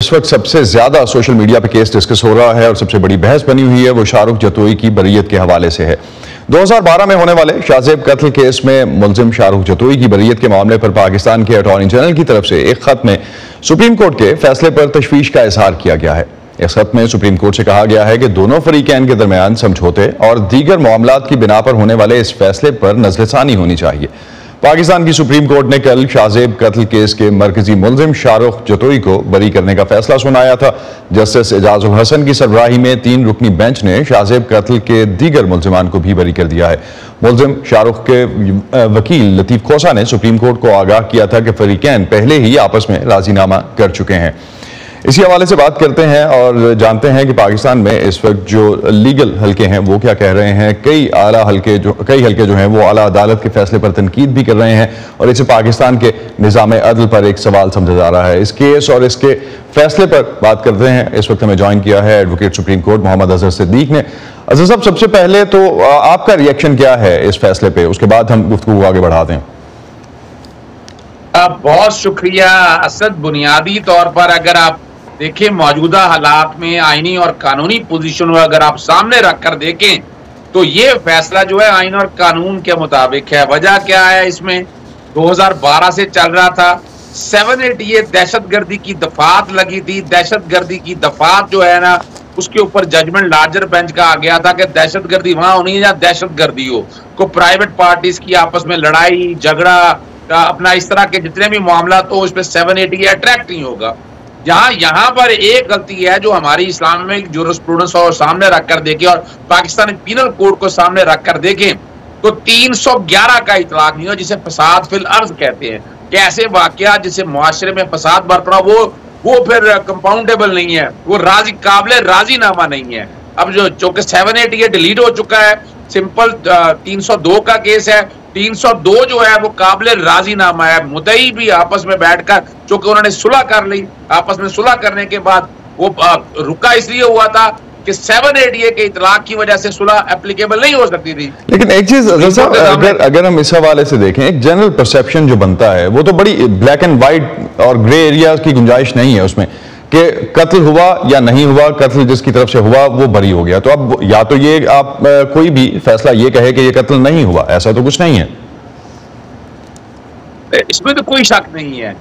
इस वक्त सबसे ज्यादा सोशल मीडिया पे केस डिस्कस हो रहा है और सबसे बड़ी बहस बनी हुई है वो शाहरुख जतोई की बरीयत के हवाले से है। 2012 में होने वाले शाहजेब कत्ल केस में मुलजिम शाहरुख जतोई की बरीयत के मामले पर पाकिस्तान के अटॉर्नी जनरल की तरफ से एक खत में सुप्रीम कोर्ट के फैसले पर तशवीश का इजहार किया गया है। इस खत में सुप्रीम कोर्ट से कहा गया है कि दोनों फरीकैन के दरमियान समझौते और दीगर मामलात की बिना पर होने वाले इस फैसले पर नजरसानी होनी चाहिए। पाकिस्तान की सुप्रीम कोर्ट ने कल शाहजेब कत्ल केस के मरकजी मुलजिम शाहरुख जतोई को बरी करने का फैसला सुनाया था। जस्टिस एजाजुल हसन की सरबराही में 3 रुकनी बेंच ने शाहजेब कत्ल के दीगर मुलजिमान को भी बरी कर दिया है। मुलजिम शाहरुख के वकील लतीफ खोसा ने सुप्रीम कोर्ट को आगाह किया था कि फरीकैन पहले ही आपस में राजीनामा कर चुके हैं। इसी हवाले से बात करते हैं और जानते हैं कि पाकिस्तान में इस वक्त जो लीगल हलके हैं वो क्या कह रहे हैं। कई हलके जो हैं वो आला अदालत के फैसले पर तनकीद भी कर रहे हैं और इसे पाकिस्तान के निज़ाम अदल पर एक सवाल समझा जा रहा है। इस केस और इसके फैसले पर बात करते हैं। इस वक्त हमें ज्वाइन किया है advocate supreme court Mohammad Azhar Siddiqui ने। अजहर साहब, सबसे पहले तो आपका रिएक्शन क्या है इस फैसले पे, उसके बाद हम गुफ्तगू आगे बढ़ाते हैं। बहुत शुक्रिया असद। बुनियादी तौर पर अगर आप देखिए मौजूदा हालात में आईनी और कानूनी पोजीशन को अगर आप सामने रखकर देखें तो ये फैसला जो है आईन और कानून के मुताबिक है। वजह क्या है, इसमें 2012 से चल रहा था। 788 दहशतगर्दी की दफात लगी थी। दहशतगर्दी की दफात जो है ना उसके ऊपर जजमेंट लार्जर बेंच का आ गया था कि दहशतगर्दी वहां होनी है जहां दहशतगर्दी हो। को प्राइवेट पार्टीज की आपस में लड़ाई झगड़ा अपना इस तरह के जितने भी मामला तो उस पर 788 अट्रैक्ट नहीं होगा। यहाँ पर एक गलती है जो हमारी इस्लामिक जुरिस्प्रूडेंस और सामने रखकर देखें और पाकिस्तानी पीनल कोड को सामने रखकर देखें तो 311 का इतलाक नहीं हो, जिसे फसाद फिल अर्ज कहते हैं कि ऐसे वाकया जिसे मुआशरे में फसाद बरपड़ा वो फिर कंपाउंडेबल नहीं है, वो काबिल राजीनामा नहीं है। अब जो कि 788 डिलीट हो चुका है, सिंपल 302 का केस है। 302 जो है वो काबिल राजीनामा है। मुद्दई भी आपस में बैठकर चूंकि उन्होंने सुलह कर ली, आपस में सुलह करने के बाद वो रुका इसलिए हुआ था कि 788 के इतलाक की वजह से सुलह एप्लीकेबल नहीं हो सकती थी। लेकिन एक चीज अगर हम इस हवाले से देखें, एक जनरल परसेप्शन जो बनता है वो तो बड़ी ब्लैक एंड व्हाइट और ग्रे एरिया की गुंजाइश नहीं है उसमें कि कत्ल हुआ या नहीं हुआ, कत्ल जिसकी तरफ से हुआ वो बरी हो गया। तो अब या तो ये आप कोई भी फैसला ये कहे कि ये कत्ल नहीं हुआ, ऐसा तो कुछ नहीं है। इसमें तो कोई शक नहीं है,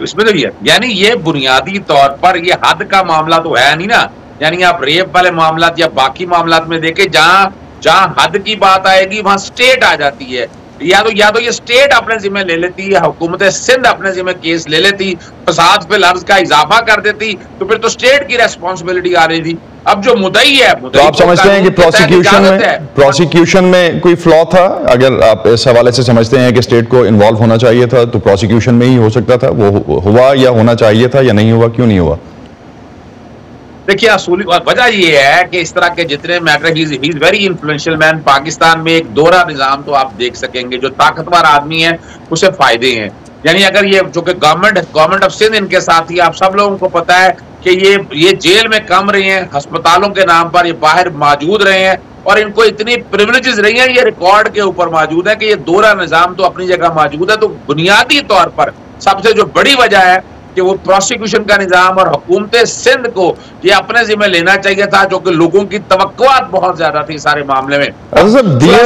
इसमें तो यानी ये बुनियादी तौर पर ये हद का मामला तो है नहीं ना। यानी आप रेप वाले मामलात या बाकी मामलात में देखें जहां हद की बात आएगी वहां स्टेट आ जाती है। या तो ये स्टेट अपने जिम्मे ले लेती है, हुकूमत सिंध अपने जिम्मे केस ले लेती, फसाद फिल अर्ज का इजाफा कर देती, तो फिर तो स्टेट की रेस्पॉन्सिबिलिटी आ रही थी। अब जो मुद्दई है तो आप समझते हैं कि प्रोसिक्यूशन में कोई फ्लॉ था? अगर आप इस हवाले से समझते हैं कि स्टेट को इन्वॉल्व होना चाहिए था तो प्रोसिक्यूशन में ही हो सकता था, वो हुआ या होना चाहिए था या नहीं हुआ, क्यों नहीं हुआ? देखिए असूली वजह यह है कि इस तरह के जितने matter he is very influential man. Pakistan में एक दोहरा निजाम तो आप देख सकेंगे, जो ताकतवर आदमी है उसे फायदे हैं। यानी अगर ये जो कि गवर्नमेंट ऑफ सिंध इनके साथ ही, आप सब लोगों को पता है कि ये जेल में कम रहे हैं, अस्पतालों के नाम पर ये बाहर मौजूद रहे हैं और इनको इतनी प्रिविलेजेस रही हैं, ये रिकॉर्ड के ऊपर मौजूद है कि ये दोहरा निजाम तो अपनी जगह मौजूद है। तो बुनियादी तौर पर सबसे जो बड़ी वजह है कि वो प्रोसिक्यूशन का निजाम और हुकूमत सिंध को ये अपने जिम्मे लेना चाहिए था, जो कि लोगों की तवक्कुआत बहुत ज्यादा थी सारे मामले में।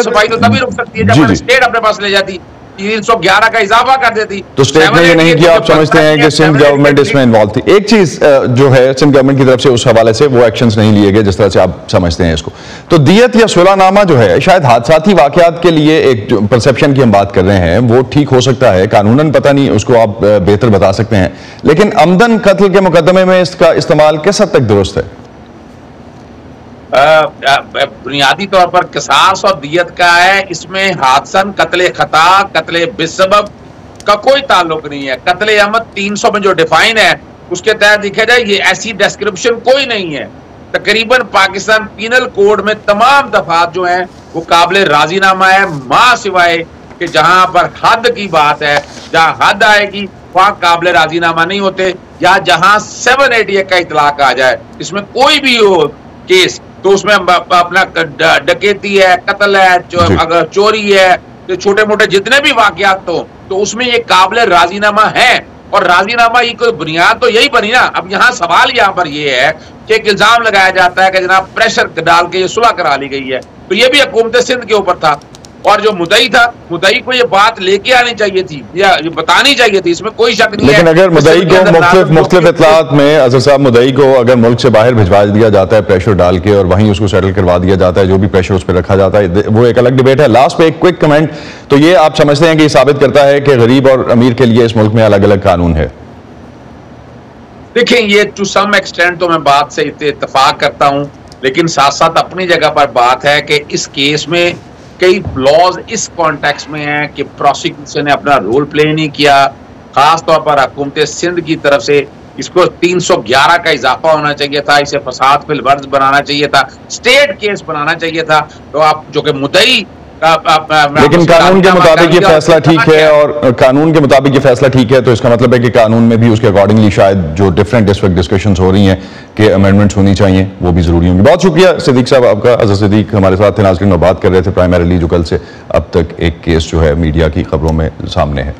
सफाई तो तभी रुक सकती है जब स्टेट अपने पास ले जाती, 311 का इजाफा कर देती। तो स्टेट ने ये नहीं किया। आप समझते हैं कि सिंध गवर्नमेंट इसमें इन्वॉल्व थी। एक चीज जो है सिंध गवर्नमेंट की तरफ से उस हवाले से वो एक्शंस नहीं लिए गए जिस तरह से आप समझते हैं इसको। तो दियत या सुलहनामा जो है शायद हादसाती वाकयात के लिए एक जो परसेप्शन की हम बात कर रहे हैं वो ठीक हो सकता है, कानूनन पता नहीं, उसको आप बेहतर बता सकते हैं, लेकिन अमदन कत्ल के मुकदमे में इसका इस्तेमाल किस हद तक दुरुस्त है? बुनियादी तौर पर किसास और दियत का है, इसमें हादसन कत्ले खता कत्ले बिसबब का कोई ताल्लुक नहीं है। कत्ले अमद 300 में जो डिफाइन है उसके तहत देखा जाए ये ऐसी डिस्क्रिप्शन कोई नहीं है। तकरीबन पाकिस्तान पीनल कोड में तमाम दफात जो हैं वो काबिल राजीनामा है, मां सिवाय कि जहां पर हद की बात है, जहां हद आएगी वहां काबिल राजीनामा नहीं होते, या जहां 788 का इतलाक आ जाए, इसमें कोई भी हो केस तो उसमें अपना डकैती है, कत्ल है, अगर चोरी है, तो छोटे मोटे जितने भी वाकयात तो उसमें ये काबिल राजीनामा है। और राजीनामा की कोई बुनियाद तो यही बनी ना। अब यहाँ सवाल यहाँ पर ये है कि एक इल्जाम लगाया जाता है कि जनाब प्रेशर डाल के ये सुलह करा ली गई है, तो ये भी हुकूमत सिंध के ऊपर था, और जो मुद्दई था, मुद्दई को ये बात लेके आनी चाहिए थी या ये बतानी चाहिए थी, इसमें कोई शक नहीं है। लेकिन अगर मुद्दई को मुख्तलिफ इत्तलात में अज़हर साहब, मुद्दई को अगर मुल्क से बाहर भिजवा दिया जाता है प्रेशर डाल के और वहीं उसको सेटल करवा दिया जाता है, जो भी प्रेशर उस पर रखा जाता है, वो एक अलग डिबेट है। लास्ट पे एक क्विक कमेंट, तो ये आप समझते हैं कि साबित करता है कि गरीब और अमीर के लिए इस मुल्क में अलग अलग कानून है? देखें, ये टू सम एक्सटेंट तो मैं बात से इत्तेफाक करता हूं, लेकिन साथ साथ अपनी जगह पर बात है कि इस केस में कई फ्लॉज इस कॉन्टेक्स्ट में है कि प्रोसिक्यूशन ने अपना रोल प्ले नहीं किया, खास तौर पर हुकूमत सिंध की तरफ से इसको 311 का इजाफा होना चाहिए था, इसे फसाद फिल वर्ज बनाना चाहिए था, स्टेट केस बनाना चाहिए था। तो आप जो कि मुद्दई लेकिन कानून के मुताबिक ये फैसला ठीक है, और कानून के मुताबिक ये फैसला ठीक है, तो इसका मतलब है कि कानून में भी उसके अकॉर्डिंगली शायद जो डिफरेंट इस वक्त डिस्कशंस हो रही हैं कि अमेंडमेंट्स होनी चाहिए, वो भी जरूरी होंगी। बहुत शुक्रिया सिद्दीक साहब आपका। अज़हर सिद्दीक हमारे साथ थे। नाज़रीन, बात कर रहे थे प्राइमरीली जो कल से अब तक एक केस जो है मीडिया की खबरों में सामने है।